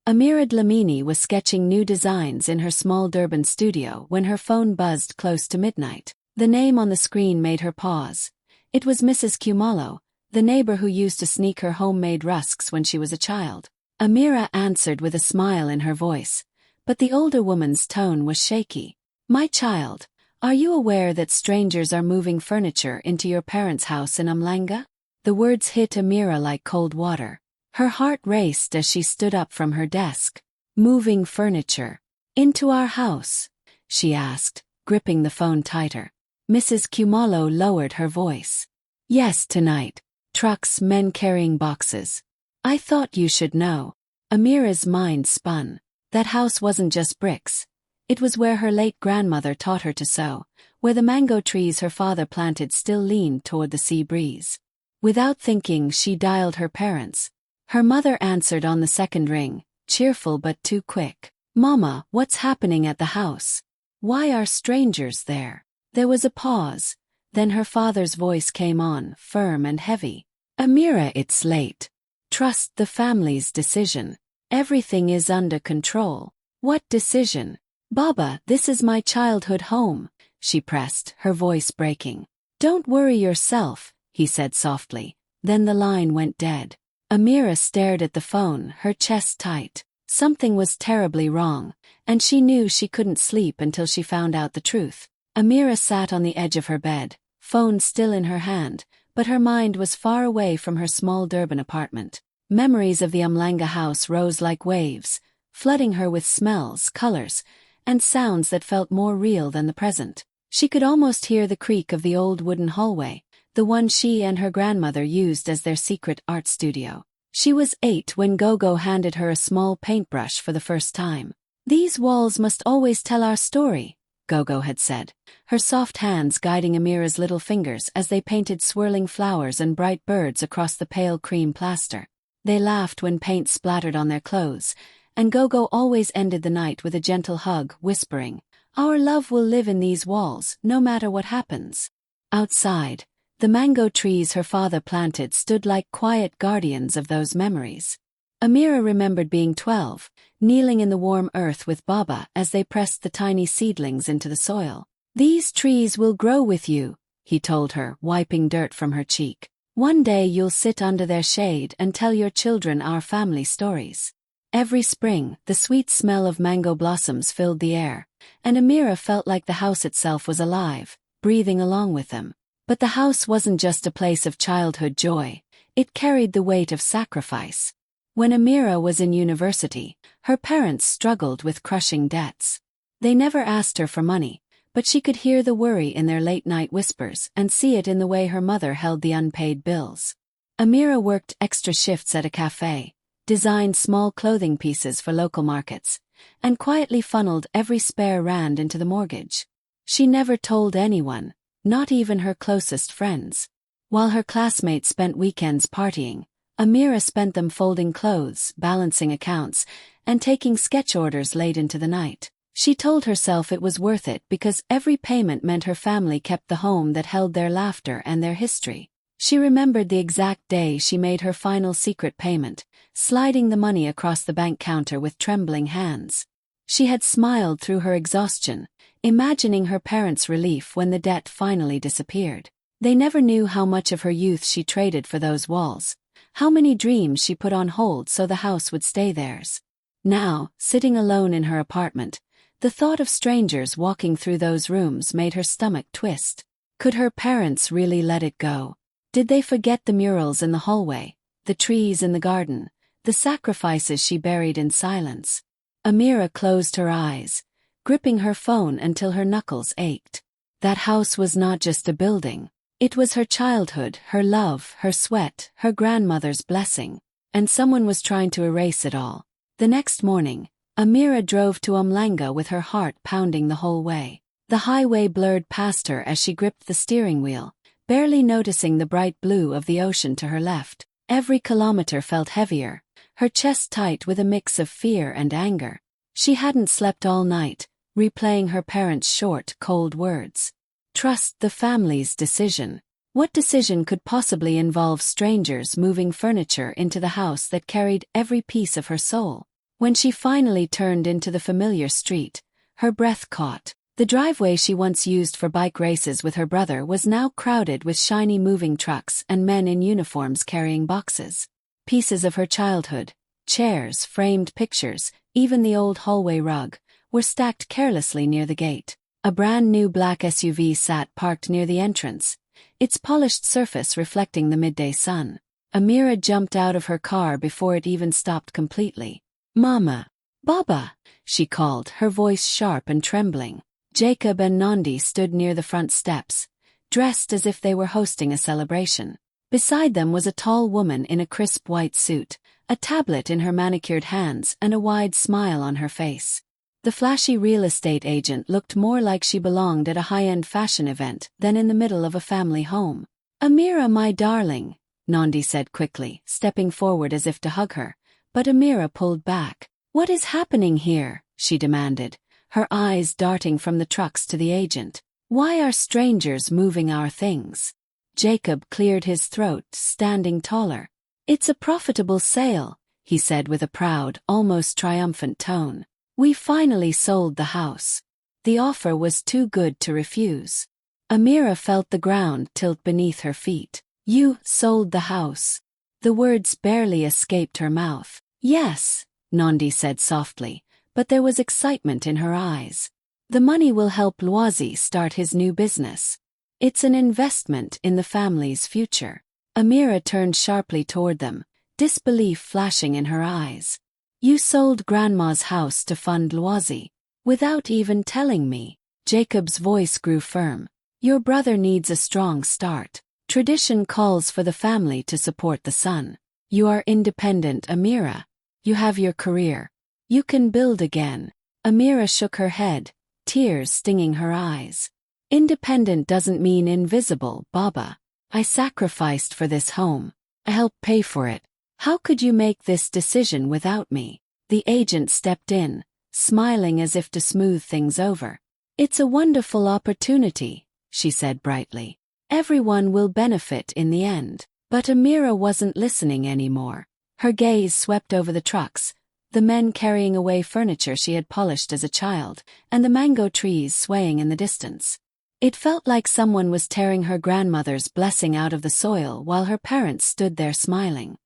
Amira Dlamini was sketching new designs in her small Durban studio when her phone buzzed close to midnight. The name on the screen made her pause. It was Mrs. Kumalo, the neighbor who used to sneak her homemade rusks when she was a child. Amira answered with a smile in her voice, but the older woman's tone was shaky. "My child, are you aware that strangers are moving furniture into your parents' house in Umhlanga?" The words hit Amira like cold water. Her heart raced as she stood up from her desk. "Moving furniture? Into our house?" she asked, gripping the phone tighter. Mrs. Kumalo lowered her voice. "Yes, tonight. Trucks, men carrying boxes. I thought you should know." Amira's mind spun. That house wasn't just bricks. It was where her late grandmother taught her to sew, where the mango trees her father planted still leaned toward the sea breeze. Without thinking, she dialed her parents. Her mother answered on the second ring, cheerful but too quick. "Mama, what's happening at the house? Why are strangers there?" There was a pause. Then her father's voice came on, firm and heavy. "Amira, it's late. Trust the family's decision. Everything is under control." "What decision?" "Baba, this is my childhood home," she pressed, her voice breaking. "Don't worry yourself," he said softly. Then the line went dead. Amira stared at the phone, her chest tight. Something was terribly wrong, and she knew she couldn't sleep until she found out the truth. Amira sat on the edge of her bed, phone still in her hand, but her mind was far away from her small Durban apartment. Memories of the Umhlanga house rose like waves, flooding her with smells, colors, and sounds that felt more real than the present. She could almost hear the creak of the old wooden hallway, the one she and her grandmother used as their secret art studio. She was 8 when Gogo handed her a small paintbrush for the first time. "These walls must always tell our story," Gogo had said, her soft hands guiding Amira's little fingers as they painted swirling flowers and bright birds across the pale cream plaster. They laughed when paint splattered on their clothes, and Gogo always ended the night with a gentle hug, whispering, "Our love will live in these walls, no matter what happens." Outside, the mango trees her father planted stood like quiet guardians of those memories. Amira remembered being 12, kneeling in the warm earth with Baba as they pressed the tiny seedlings into the soil. "These trees will grow with you," he told her, wiping dirt from her cheek. "One day you'll sit under their shade and tell your children our family stories." Every spring, the sweet smell of mango blossoms filled the air, and Amira felt like the house itself was alive, breathing along with them. But the house wasn't just a place of childhood joy, it carried the weight of sacrifice. When Amira was in university, her parents struggled with crushing debts. They never asked her for money, but she could hear the worry in their late-night whispers and see it in the way her mother held the unpaid bills. Amira worked extra shifts at a cafe, designed small clothing pieces for local markets, and quietly funneled every spare rand into the mortgage. She never told anyone, not even her closest friends. While her classmates spent weekends partying, Amira spent them folding clothes, balancing accounts, and taking sketch orders late into the night. She told herself it was worth it because every payment meant her family kept the home that held their laughter and their history. She remembered the exact day she made her final secret payment, sliding the money across the bank counter with trembling hands. She had smiled through her exhaustion, imagining her parents' relief when the debt finally disappeared. They never knew how much of her youth she traded for those walls, how many dreams she put on hold so the house would stay theirs. Now, sitting alone in her apartment, the thought of strangers walking through those rooms made her stomach twist. Could her parents really let it go? Did they forget the murals in the hallway, the trees in the garden, the sacrifices she buried in silence? Amira closed her eyes, gripping her phone until her knuckles ached. That house was not just a building. It was her childhood, her love, her sweat, her grandmother's blessing. And someone was trying to erase it all. The next morning, Amira drove to Umhlanga with her heart pounding the whole way. The highway blurred past her as she gripped the steering wheel, barely noticing the bright blue of the ocean to her left. Every kilometer felt heavier, her chest tight with a mix of fear and anger. She hadn't slept all night, replaying her parents' short, cold words. Trust the family's decision. What decision could possibly involve strangers moving furniture into the house that carried every piece of her soul? When she finally turned into the familiar street, her breath caught. The driveway she once used for bike races with her brother was now crowded with shiny moving trucks and men in uniforms carrying boxes. Pieces of her childhood, chairs, framed pictures, even the old hallway rug, were stacked carelessly near the gate. A brand new black SUV sat parked near the entrance, its polished surface reflecting the midday sun. Amira jumped out of her car before it even stopped completely. "Mama! Baba!" she called, her voice sharp and trembling. Jacob and Nandi stood near the front steps, dressed as if they were hosting a celebration. Beside them was a tall woman in a crisp white suit, a tablet in her manicured hands and a wide smile on her face. The flashy real estate agent looked more like she belonged at a high-end fashion event than in the middle of a family home. "Amira, my darling," Nandi said quickly, stepping forward as if to hug her, but Amira pulled back. "What is happening here?" she demanded, her eyes darting from the trucks to the agent. "Why are strangers moving our things?" Jacob cleared his throat, standing taller. "It's a profitable sale," he said with a proud, almost triumphant tone. "We finally sold the house." The offer was too good to refuse. Amira felt the ground tilt beneath her feet. "You sold the house." The words barely escaped her mouth. "Yes," Nandi said softly, but there was excitement in her eyes. "The money will help Loisy start his new business. It's an investment in the family's future." Amira turned sharply toward them, disbelief flashing in her eyes. "You sold Grandma's house to fund Loisy, without even telling me." Jacob's voice grew firm. "Your brother needs a strong start. Tradition calls for the family to support the son. You are independent, Amira. You have your career. You can build again." Amira shook her head, tears stinging her eyes. "Independent doesn't mean invisible, Baba. I sacrificed for this home. I helped pay for it. How could you make this decision without me?" The agent stepped in, smiling as if to smooth things over. "It's a wonderful opportunity," she said brightly. "Everyone will benefit in the end." But Amira wasn't listening anymore. Her gaze swept over the trucks, the men carrying away furniture she had polished as a child, and the mango trees swaying in the distance. It felt like someone was tearing her grandmother's blessing out of the soil while her parents stood there smiling.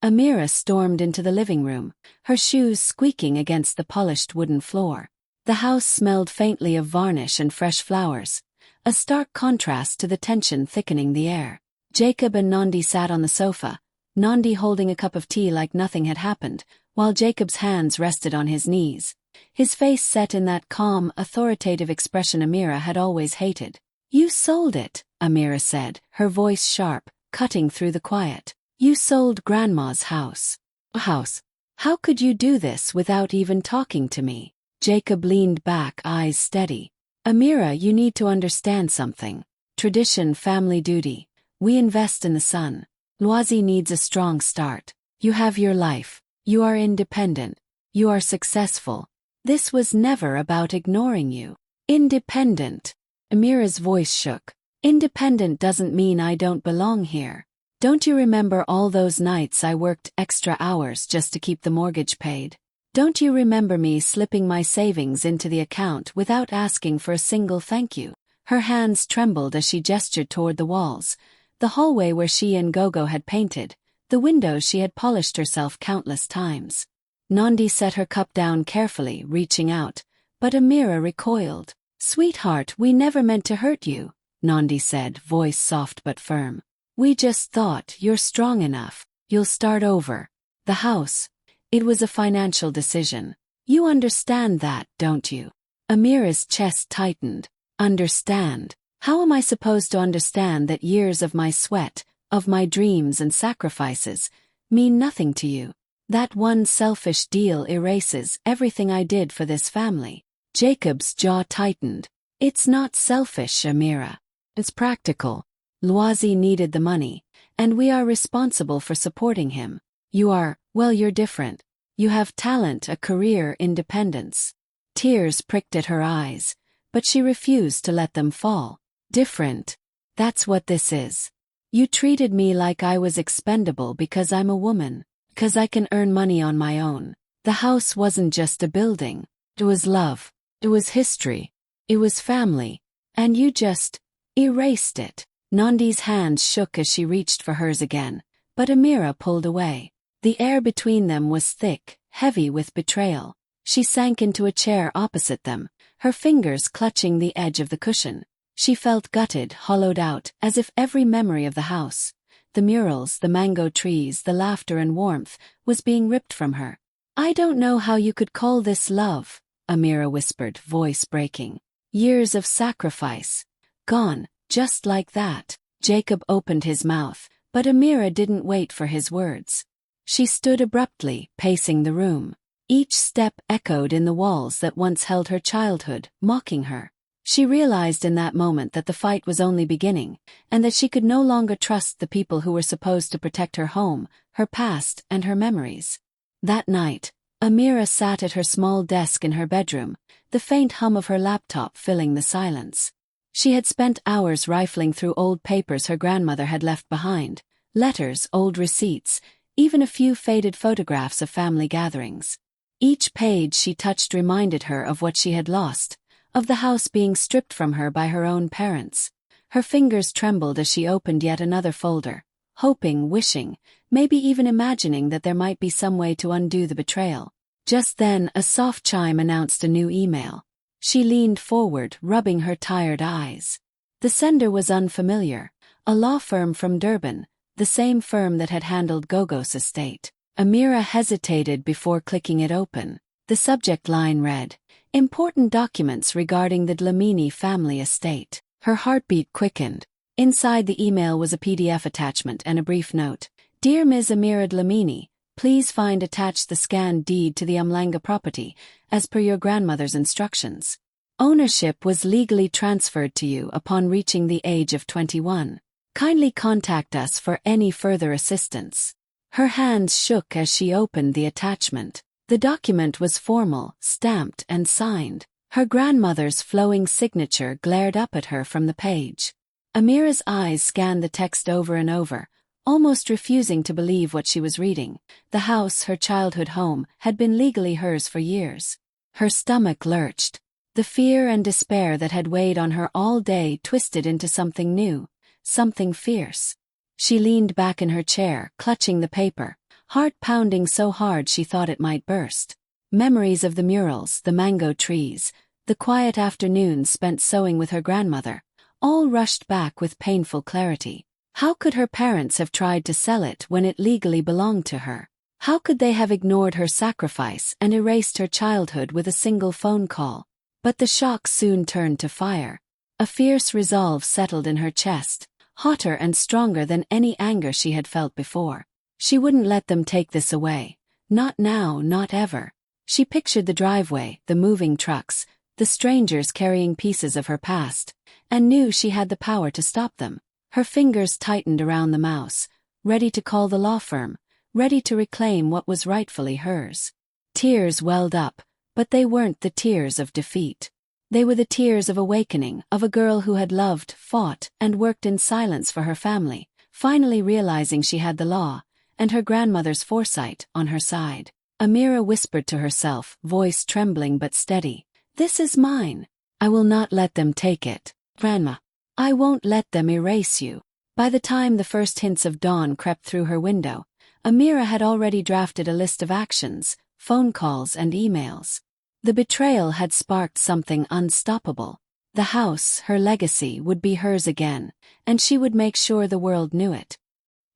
Amira stormed into the living room, her shoes squeaking against the polished wooden floor. The house smelled faintly of varnish and fresh flowers, a stark contrast to the tension thickening the air. Jacob and Nandi sat on the sofa, Nandi holding a cup of tea like nothing had happened, while Jacob's hands rested on his knees, his face set in that calm, authoritative expression Amira had always hated. "You sold it," Amira said, her voice sharp, cutting through the quiet. "You sold Grandma's house." "A house? How could you do this without even talking to me?" Jacob leaned back, eyes steady. "Amira, you need to understand something. Tradition, family duty. We invest in the son. Loisy needs a strong start. You have your life. You are independent. You are successful. This was never about ignoring you." "Independent." Amira's voice shook. "Independent doesn't mean I don't belong here. Don't you remember all those nights I worked extra hours just to keep the mortgage paid? Don't you remember me slipping my savings into the account without asking for a single thank you?" Her hands trembled as she gestured toward the walls, the hallway where she and Gogo had painted, the windows she had polished herself countless times. Nandi set her cup down carefully, reaching out, but Amira recoiled. "Sweetheart, we never meant to hurt you," Nandi said, voice soft but firm. "We just thought you're strong enough. You'll start over. The house. It was a financial decision. You understand that, don't you?" Amira's chest tightened. "Understand? How am I supposed to understand that years of my sweat, of my dreams and sacrifices, mean nothing to you? That one selfish deal erases everything I did for this family." Jacob's jaw tightened. "It's not selfish, Amira. It's practical. Loisy needed the money, and we are responsible for supporting him. You are, well, you're different. You have talent, a career, independence." Tears pricked at her eyes, but she refused to let them fall. "Different. That's what this is. You treated me like I was expendable because I'm a woman, because I can earn money on my own. The house wasn't just a building. It was love. It was history. It was family. And you just erased it. Nandi's hands shook as she reached for hers again, but Amira pulled away. The air between them was thick, heavy with betrayal. She sank into a chair opposite them, her fingers clutching the edge of the cushion. She felt gutted, hollowed out, as if every memory of the house, the murals, the mango trees, the laughter and warmth, was being ripped from her. "I don't know how you could call this love," Amira whispered, voice breaking. "Years of sacrifice. Gone, just like that." Jacob opened his mouth, but Amira didn't wait for his words. She stood abruptly, pacing the room. Each step echoed in the walls that once held her childhood, mocking her. She realized in that moment that the fight was only beginning, and that she could no longer trust the people who were supposed to protect her home, her past, and her memories. That night, Amira sat at her small desk in her bedroom, the faint hum of her laptop filling the silence. She had spent hours rifling through old papers her grandmother had left behind, letters, old receipts, even a few faded photographs of family gatherings. Each page she touched reminded her of what she had lost, of the house being stripped from her by her own parents. Her fingers trembled as she opened yet another folder, hoping, wishing, maybe even imagining that there might be some way to undo the betrayal. Just then, a soft chime announced a new email. She leaned forward, rubbing her tired eyes. The sender was unfamiliar, a law firm from Durban, the same firm that had handled Gogo's estate. Amira hesitated before clicking it open. The subject line read, "Important documents regarding the Dlamini family estate." Her heartbeat quickened. Inside the email was a PDF attachment and a brief note. "Dear Ms. Amira Dlamini, please find attached the scanned deed to the Umhlanga property, as per your grandmother's instructions. Ownership was legally transferred to you upon reaching the age of 21. Kindly contact us for any further assistance." Her hands shook as she opened the attachment. The document was formal, stamped and signed. Her grandmother's flowing signature glared up at her from the page. Amira's eyes scanned the text over and over, almost refusing to believe what she was reading. The house, her childhood home, had been legally hers for years. Her stomach lurched. The fear and despair that had weighed on her all day twisted into something new, something fierce. She leaned back in her chair, clutching the paper, heart pounding so hard she thought it might burst. Memories of the murals, the mango trees, the quiet afternoons spent sewing with her grandmother, all rushed back with painful clarity. How could her parents have tried to sell it when it legally belonged to her? How could they have ignored her sacrifice and erased her childhood with a single phone call? But the shock soon turned to fire. A fierce resolve settled in her chest, hotter and stronger than any anger she had felt before. She wouldn't let them take this away. Not now, not ever. She pictured the driveway, the moving trucks, the strangers carrying pieces of her past, and knew she had the power to stop them. Her fingers tightened around the mouse, ready to call the law firm, ready to reclaim what was rightfully hers. Tears welled up, but they weren't the tears of defeat. They were the tears of awakening, of a girl who had loved, fought, and worked in silence for her family, finally realizing she had the law, and her grandmother's foresight, on her side. Amira whispered to herself, voice trembling but steady, "This is mine. I will not let them take it. Grandma, I won't let them erase you." By the time the first hints of dawn crept through her window, Amira had already drafted a list of actions, phone calls and emails. The betrayal had sparked something unstoppable. The house, her legacy, would be hers again, and she would make sure the world knew it.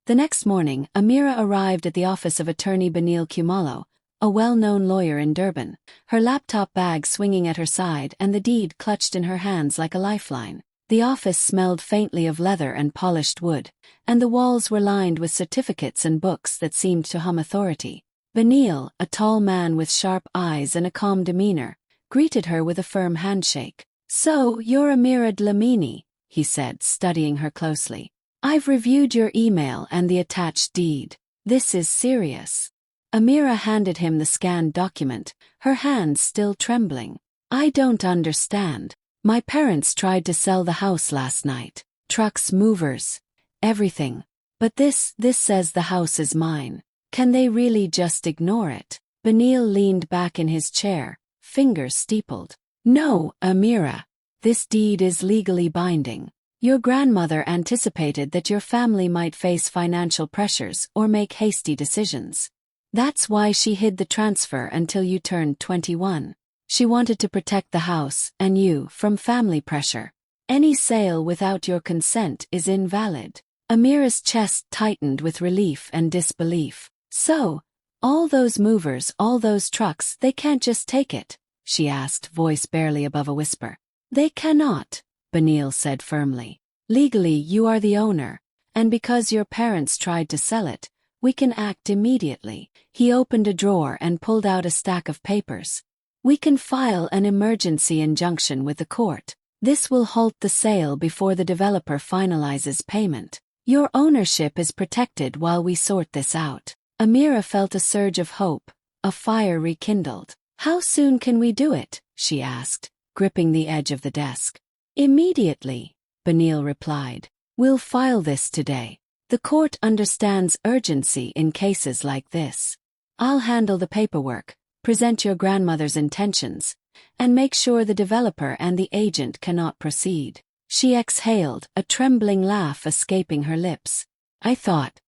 The next morning, Amira arrived at the office of attorney Benil Kumalo, a well-known lawyer in Durban, her laptop bag swinging at her side and the deed clutched in her hands like a lifeline. The office smelled faintly of leather and polished wood, and the walls were lined with certificates and books that seemed to hum authority. Benil, a tall man with sharp eyes and a calm demeanor, greeted her with a firm handshake. "So, you're Amira Dlamini," he said, studying her closely. "I've reviewed your email and the attached deed. This is serious." Amira handed him the scanned document, her hands still trembling. "I don't understand. My parents tried to sell the house last night. Trucks, movers, everything. But this says the house is mine. Can they really just ignore it?" Benil leaned back in his chair, fingers steepled. No, Amira. This deed is legally binding. Your grandmother anticipated that your family might face financial pressures or make hasty decisions. That's why she hid the transfer until you turned 21. She wanted to protect the house and you from family pressure. Any sale without your consent is invalid. Amira's chest tightened with relief and disbelief. So, all those movers, all those trucks, they can't just take it? She asked, voice barely above a whisper. They cannot, Benil said firmly. Legally, you are the owner, and because your parents tried to sell it, we can act immediately. He opened a drawer and pulled out a stack of papers. We can file an emergency injunction with the court. This will halt the sale before the developer finalizes payment. Your ownership is protected while we sort this out. Amira felt a surge of hope, a fire rekindled. How soon can we do it? She asked, gripping the edge of the desk. Immediately, Benil replied. We'll file this today. The court understands urgency in cases like this. I'll handle the paperwork, present your grandmother's intentions, and make sure the developer and the agent cannot proceed. She exhaled, a trembling laugh escaping her lips. I thought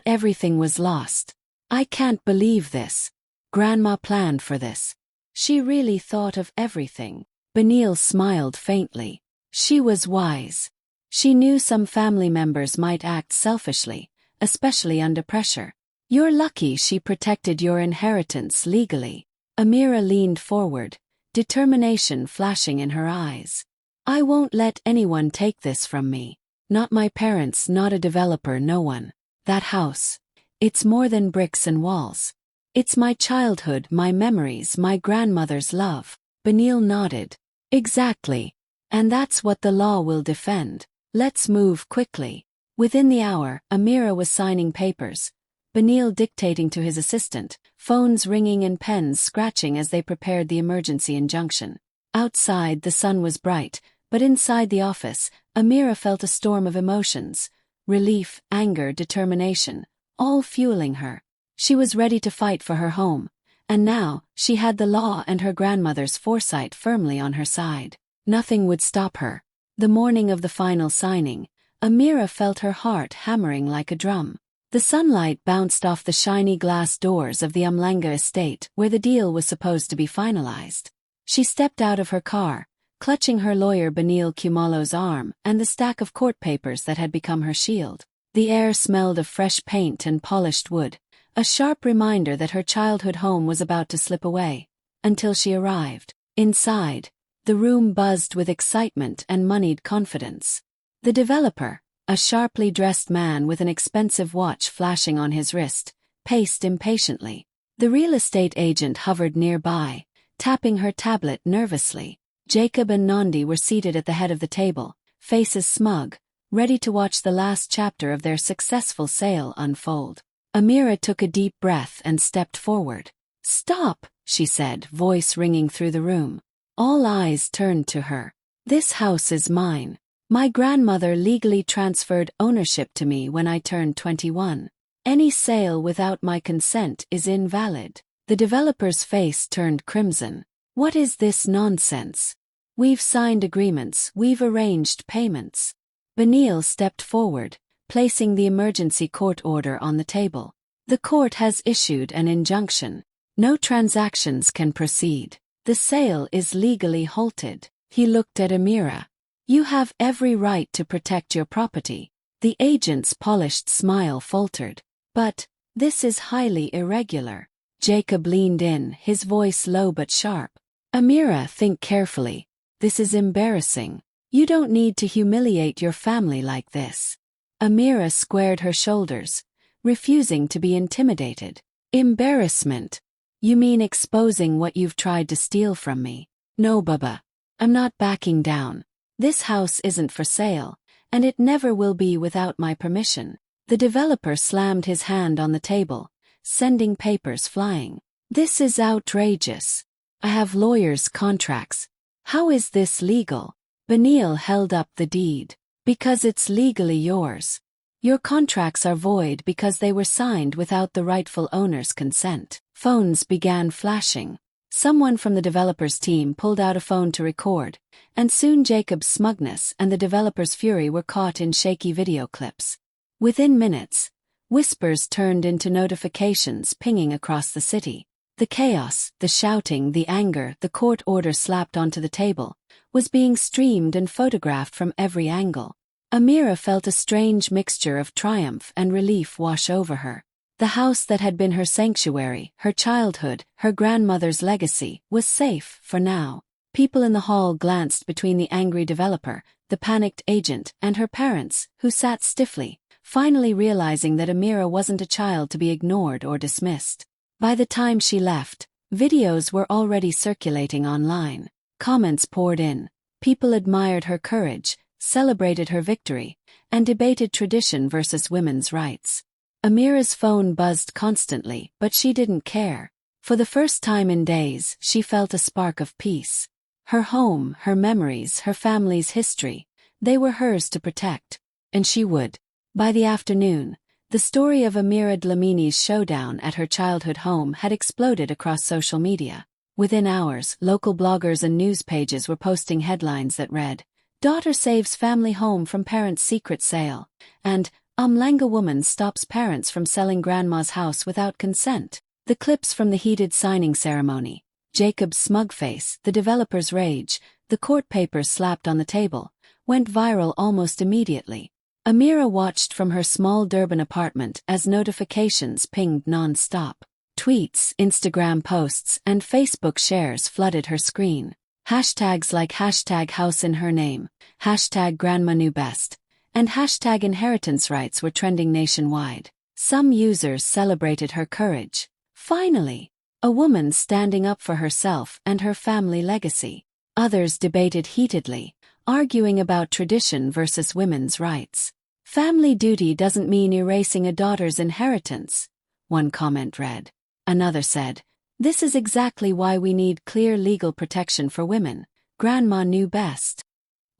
everything was lost. I can't believe this. Grandma planned for this. She really thought of everything. Benil smiled faintly. She was wise. She knew some family members might act selfishly, especially under pressure. You're lucky she protected your inheritance legally. Amira leaned forward, determination flashing in her eyes. I won't let anyone take this from me. Not my parents, not a developer, no one. That house. It's more than bricks and walls. It's my childhood, my memories, my grandmother's love. Benil nodded. Exactly. And that's what the law will defend. Let's move quickly. Within the hour, Amira was signing papers, Benil dictating to his assistant, phones ringing and pens scratching as they prepared the emergency injunction. Outside, the sun was bright, but inside the office, Amira felt a storm of emotions. Relief, anger, determination, all fueling her. She was ready to fight for her home, and now, she had the law and her grandmother's foresight firmly on her side. Nothing would stop her. The morning of the final signing, Amira felt her heart hammering like a drum. The sunlight bounced off the shiny glass doors of the Umlanga estate where the deal was supposed to be finalized. She stepped out of her car, clutching her lawyer Benil Kumalo's arm and the stack of court papers that had become her shield. The air smelled of fresh paint and polished wood, a sharp reminder that her childhood home was about to slip away, until she arrived. Inside, the room buzzed with excitement and moneyed confidence. The developer, a sharply dressed man with an expensive watch flashing on his wrist, paced impatiently. The real estate agent hovered nearby, tapping her tablet nervously. Jacob and Nandi were seated at the head of the table, faces smug, ready to watch the last chapter of their successful sale unfold. Amira took a deep breath and stepped forward. Stop, she said, voice ringing through the room. All eyes turned to her. This house is mine. My grandmother legally transferred ownership to me when I turned 21. Any sale without my consent is invalid. The developer's face turned crimson. What is this nonsense? We've signed agreements, we've arranged payments. Benil stepped forward, placing the emergency court order on the table. The court has issued an injunction. No transactions can proceed. The sale is legally halted. He looked at Amira. You have every right to protect your property. The agent's polished smile faltered. But, this is highly irregular. Jacob leaned in, his voice low but sharp. Amira, think carefully. This is embarrassing. You don't need to humiliate your family like this. Amira squared her shoulders, refusing to be intimidated. Embarrassment? You mean exposing what you've tried to steal from me? No, Baba. I'm not backing down. This house isn't for sale, and it never will be without my permission. The developer slammed his hand on the table, sending papers flying. This is outrageous. I have lawyers' contracts. How is this legal? Benil held up the deed. Because it's legally yours. Your contracts are void because they were signed without the rightful owner's consent. Phones began flashing. Someone from the developer's team pulled out a phone to record, and soon Jacob's smugness and the developer's fury were caught in shaky video clips. Within minutes, whispers turned into notifications pinging across the city. The chaos, the shouting, the anger, the court order slapped onto the table, was being streamed and photographed from every angle. Amira felt a strange mixture of triumph and relief wash over her. The house that had been her sanctuary, her childhood, her grandmother's legacy, was safe for now. People in the hall glanced between the angry developer, the panicked agent, and her parents, who sat stiffly, finally realizing that Amira wasn't a child to be ignored or dismissed. By the time she left, videos were already circulating online. Comments poured in. People admired her courage, celebrated her victory, and debated tradition versus women's rights. Amira's phone buzzed constantly, but she didn't care. For the first time in days, she felt a spark of peace. Her home, her memories, her family's history, they were hers to protect. And she would. By the afternoon, the story of Amira Dlamini's showdown at her childhood home had exploded across social media. Within hours, local bloggers and news pages were posting headlines that read, "Daughter saves family home from parents' secret sale," and "Umlanga woman stops parents from selling grandma's house without consent." The clips from the heated signing ceremony, Jacob's smug face, the developer's rage, the court papers slapped on the table, went viral almost immediately. Amira watched from her small Durban apartment as notifications pinged non-stop. Tweets, Instagram posts, and Facebook shares flooded her screen. Hashtags like #house in her name, #grandma knew best, and #inheritance rights were trending nationwide. Some users celebrated her courage. Finally, a woman standing up for herself and her family legacy. Others debated heatedly, arguing about tradition versus women's rights. "Family duty doesn't mean erasing a daughter's inheritance," one comment read. Another said, "This is exactly why we need clear legal protection for women. Grandma knew best."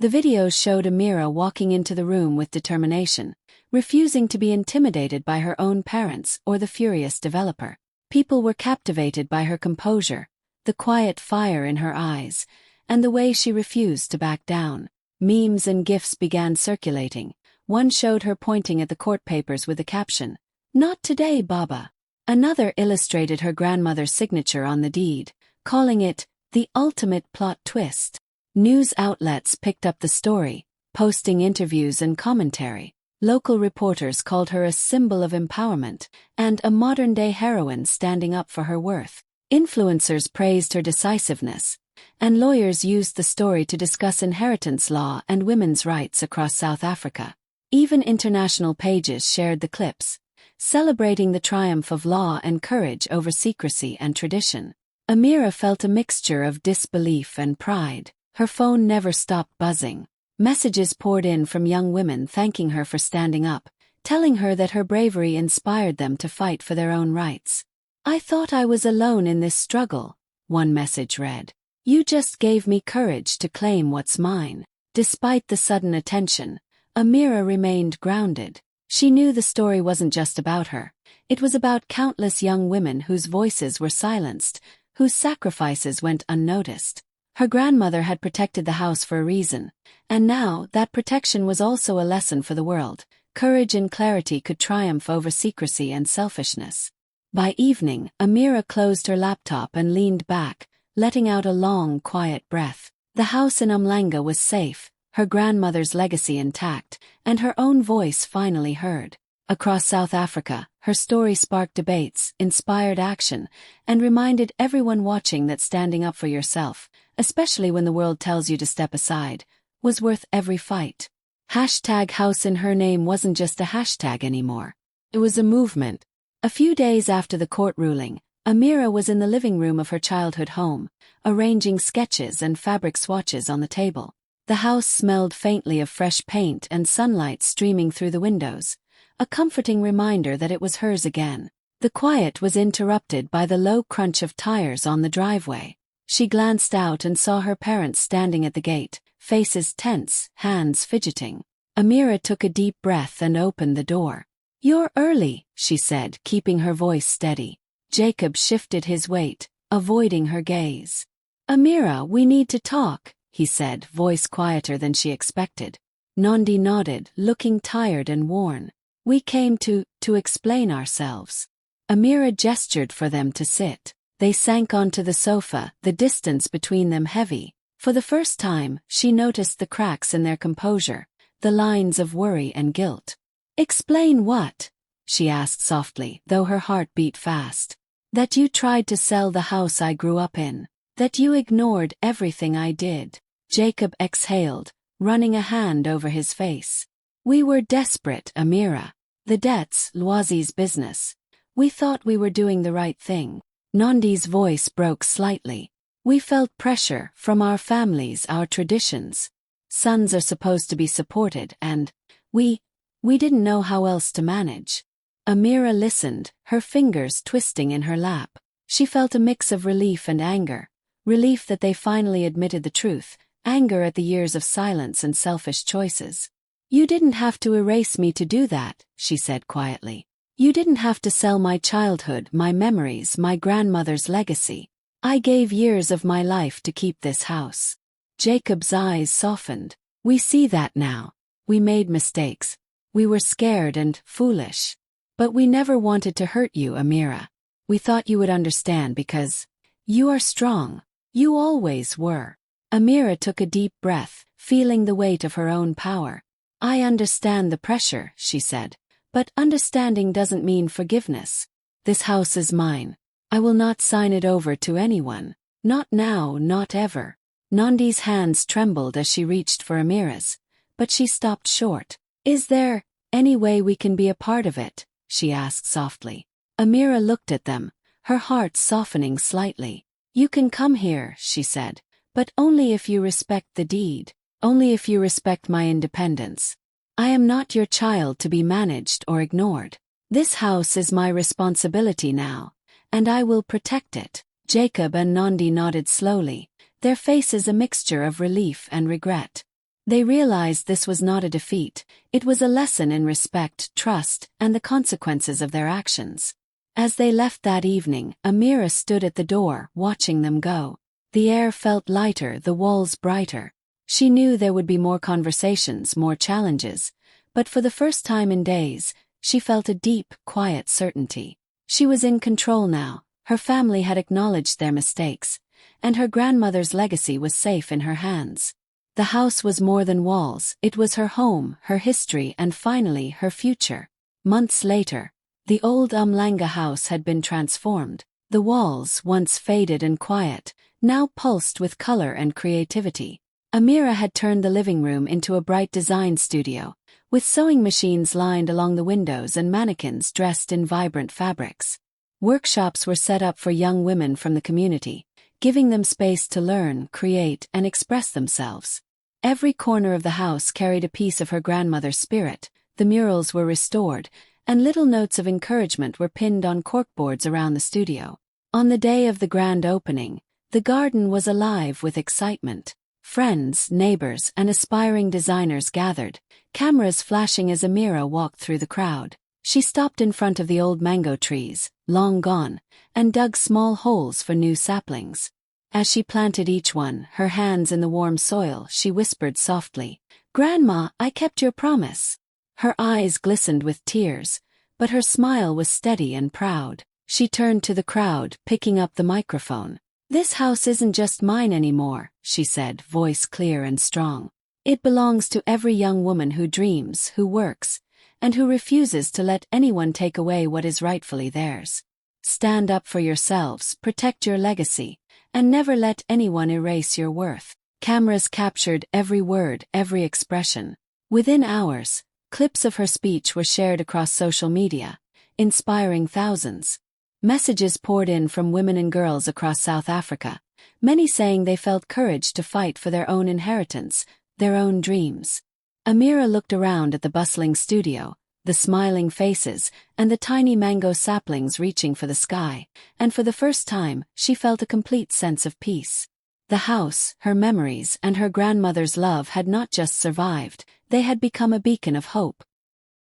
The videos showed Amira walking into the room with determination, refusing to be intimidated by her own parents or the furious developer. People were captivated by her composure, the quiet fire in her eyes, and the way she refused to back down. Memes and GIFs began circulating. One showed her pointing at the court papers with the caption, "Not today, Baba." Another illustrated her grandmother's signature on the deed, calling it the ultimate plot twist. News outlets picked up the story, posting interviews and commentary. Local reporters called her a symbol of empowerment and a modern-day heroine standing up for her worth. Influencers praised her decisiveness, and lawyers used the story to discuss inheritance law and women's rights across South Africa. Even international pages shared the clips, celebrating the triumph of law and courage over secrecy and tradition. Amira felt a mixture of disbelief and pride. Her phone never stopped buzzing. Messages poured in from young women thanking her for standing up, telling her that her bravery inspired them to fight for their own rights. "I thought I was alone in this struggle," one message read. "You just gave me courage to claim what's mine." Despite the sudden attention, Amira remained grounded. She knew the story wasn't just about her. It was about countless young women whose voices were silenced, whose sacrifices went unnoticed. Her grandmother had protected the house for a reason, and now that protection was also a lesson for the world. Courage and clarity could triumph over secrecy and selfishness. By evening, Amira closed her laptop and leaned back, letting out a long, quiet breath. The house in Umlanga was safe, her grandmother's legacy intact, and her own voice finally heard. Across South Africa, her story sparked debates, inspired action, and reminded everyone watching that standing up for yourself, especially when the world tells you to step aside, was worth every fight. #house in her name wasn't just a hashtag anymore. It was a movement. A few days after the court ruling, Amira was in the living room of her childhood home, arranging sketches and fabric swatches on the table. The house smelled faintly of fresh paint and sunlight streaming through the windows, a comforting reminder that it was hers again. The quiet was interrupted by the low crunch of tires on the driveway. She glanced out and saw her parents standing at the gate, faces tense, hands fidgeting. Amira took a deep breath and opened the door. "You're early," she said, keeping her voice steady. Jacob shifted his weight, avoiding her gaze. "Amira, we need to talk," he said, voice quieter than she expected. Nandi nodded, looking tired and worn. "We came to explain ourselves." Amira gestured for them to sit. They sank onto the sofa, the distance between them heavy. For the first time, she noticed the cracks in their composure, the lines of worry and guilt. "Explain what?" she asked softly, though her heart beat fast. "That you tried to sell the house I grew up in. That you ignored everything I did." Jacob exhaled, running a hand over his face. "We were desperate, Amira. The debts, Loisie's business. We thought we were doing the right thing." Nandi's voice broke slightly. "We felt pressure from our families, our traditions. Sons are supposed to be supported, and we didn't know how else to manage." Amira listened, her fingers twisting in her lap. She felt a mix of relief and anger. Relief that they finally admitted the truth, anger at the years of silence and selfish choices. "You didn't have to erase me to do that," she said quietly. "You didn't have to sell my childhood, my memories, my grandmother's legacy. I gave years of my life to keep this house." Jacob's eyes softened. "We see that now. We made mistakes. We were scared and foolish. But we never wanted to hurt you, Amira. We thought you would understand because you are strong. You always were." Amira took a deep breath, feeling the weight of her own power. "I understand the pressure," she said. "But understanding doesn't mean forgiveness. This house is mine. I will not sign it over to anyone. Not now, not ever." Nandi's hands trembled as she reached for Amira's, but she stopped short. "Is there any way we can be a part of it?" she asked softly. Amira looked at them, her heart softening slightly. "You can come here," she said, "but only if you respect the deed, only if you respect my independence. I am not your child to be managed or ignored. This house is my responsibility now, and I will protect it." Jacob and Nandi nodded slowly, their faces a mixture of relief and regret. They realized this was not a defeat, it was a lesson in respect, trust, and the consequences of their actions. As they left that evening, Amira stood at the door, watching them go. The air felt lighter, the walls brighter. She knew there would be more conversations, more challenges, but for the first time in days, she felt a deep, quiet certainty. She was in control now, her family had acknowledged their mistakes, and her grandmother's legacy was safe in her hands. The house was more than walls, it was her home, her history, and finally, her future. Months later, the old Umlanga house had been transformed. The walls, once faded and quiet, now pulsed with color and creativity. Amira had turned the living room into a bright design studio, with sewing machines lined along the windows and mannequins dressed in vibrant fabrics. Workshops were set up for young women from the community, giving them space to learn, create, and express themselves. Every corner of the house carried a piece of her grandmother's spirit. The murals were restored, and little notes of encouragement were pinned on corkboards around the studio. On the day of the grand opening, the garden was alive with excitement. Friends, neighbors, and aspiring designers gathered, cameras flashing as Amira walked through the crowd. She stopped in front of the old mango trees, long gone, and dug small holes for new saplings. As she planted each one, her hands in the warm soil, she whispered softly, "Grandma, I kept your promise." Her eyes glistened with tears, but her smile was steady and proud. She turned to the crowd, picking up the microphone. "This house isn't just mine anymore," she said, voice clear and strong. "It belongs to every young woman who dreams, who works, and who refuses to let anyone take away what is rightfully theirs. Stand up for yourselves, protect your legacy, and never let anyone erase your worth." Cameras captured every word, every expression. Within hours, clips of her speech were shared across social media, inspiring thousands. Messages poured in from women and girls across South Africa, many saying they felt courage to fight for their own inheritance, their own dreams. Amira looked around at the bustling studio, the smiling faces, and the tiny mango saplings reaching for the sky, and for the first time, she felt a complete sense of peace. The house, her memories, and her grandmother's love had not just survived, they had become a beacon of hope.